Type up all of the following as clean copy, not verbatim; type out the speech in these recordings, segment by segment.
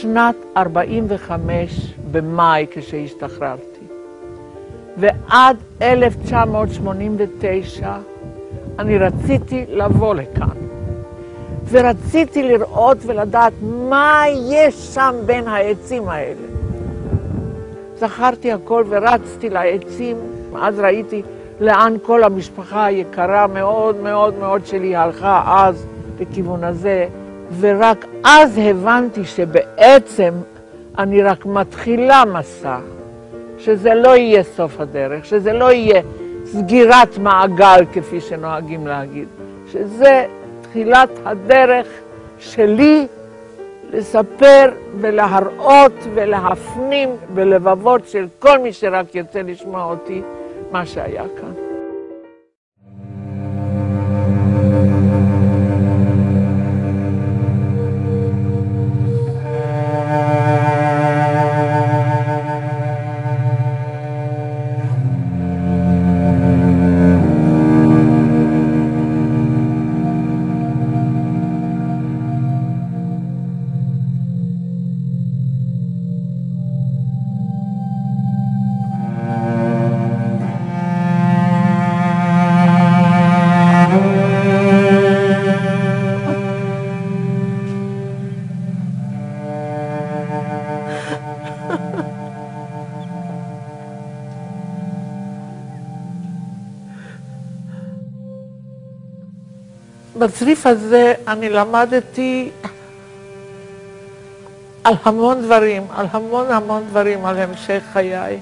בשנת 45 במאי כשהשתחררתי. ועד 1989 אני רציתי לבוא לכאן. ורציתי לראות ולדעת מה יש שם בין העצים האלה. זכרתי הכל ורצתי לעצים, אז ראיתי לאן כל המשפחה היקרה מאוד מאוד מאוד שלי הלכה אז בכיוון הזה, ורק אז הבנתי שבעצם אני רק מתחילה מסע, שזה לא יהיה סוף הדרך, שזה לא יהיה סגירת מעגל כפי שנוהגים להגיד, שזה תחילת הדרך שלי לספר ולהראות ולהפנים בלבבות של כל מי שרק ירצה לשמוע אותי מה שהיה כאן. בצריף הזה אני למדתי על המון דברים, על המון דברים, על המשך חיי.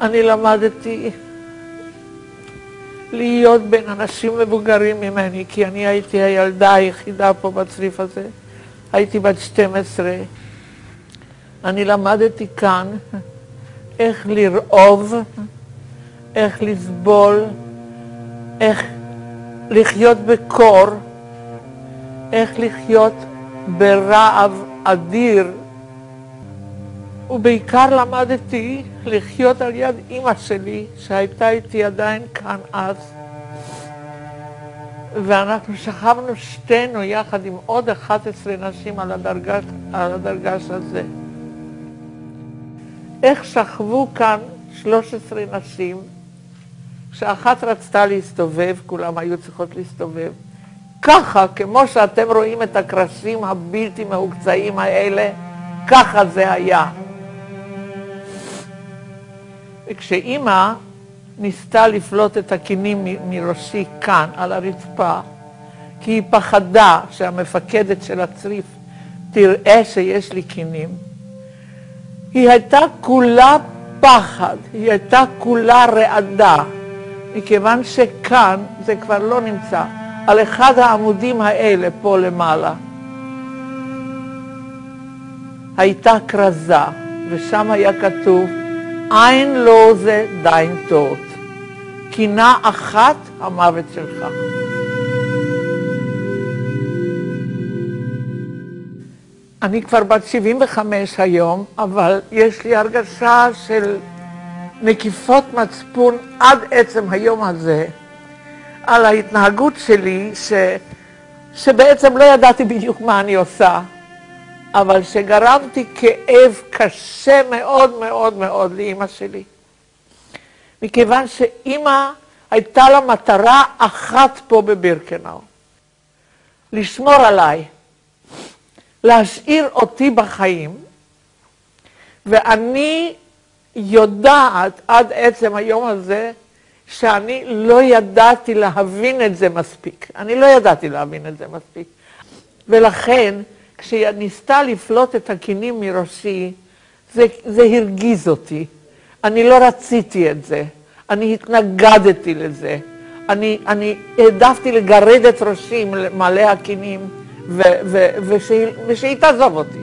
אני למדתי להיות בין אנשים מבוגרים ממני, כי אני הייתי הילדה היחידה פה בצריף הזה. הייתי בת 12. אני למדתי כאן איך לרעוב, איך לסבול, איך לחיות בקור, איך לחיות ברעב אדיר, ובעיקר למדתי לחיות על יד אמא שלי, שהייתה איתי עדיין כאן אז. ואנחנו שכבנו שתינו יחד עם עוד 11 נשים על הדרגש הזה. איך שכבו כאן 13 נשים, כשאחת רצתה להסתובב, כולם היו צריכות להסתובב. ככה, כמו שאתם רואים את הקרשים הבלתי מהוקצעים האלה, ככה זה היה. וכשאימא ניסתה לפלוט את הכינים מראשי כאן, על הרצפה, כי היא פחדה שהמפקדת של הצריף תראה שיש לי כינים, היא הייתה כולה פחד, היא הייתה כולה רעדה. מכיוון שכאן זה כבר לא נמצא, על אחד העמודים האלה פה למעלה. הייתה כרזה, ושם היה כתוב, אין לו זה דיין טוט, קינה אחת המוות שלך. אני כבר בת 75 היום, אבל יש לי הרגשה של נקיפות מצפון עד עצם היום הזה, על ההתנהגות שלי, שבעצם לא ידעתי בדיוק מה אני עושה, אבל שגרמתי כאב קשה מאוד מאוד מאוד לאמא שלי. מכיוון שאמא הייתה לה מטרה אחת פה בבירקנאו, לשמור עליי, להשאיר אותי בחיים, ואני יודעת עד עצם היום הזה שאני לא ידעתי להבין את זה מספיק. אני לא ידעתי להבין את זה מספיק. ולכן, כשניסתה לפלוט את הכינים מראשי, זה הרגיז אותי. אני לא רציתי את זה. אני התנגדתי לזה. אני העדפתי לגרד את ראשי מלא הכינים, ושהיא תעזוב אותי.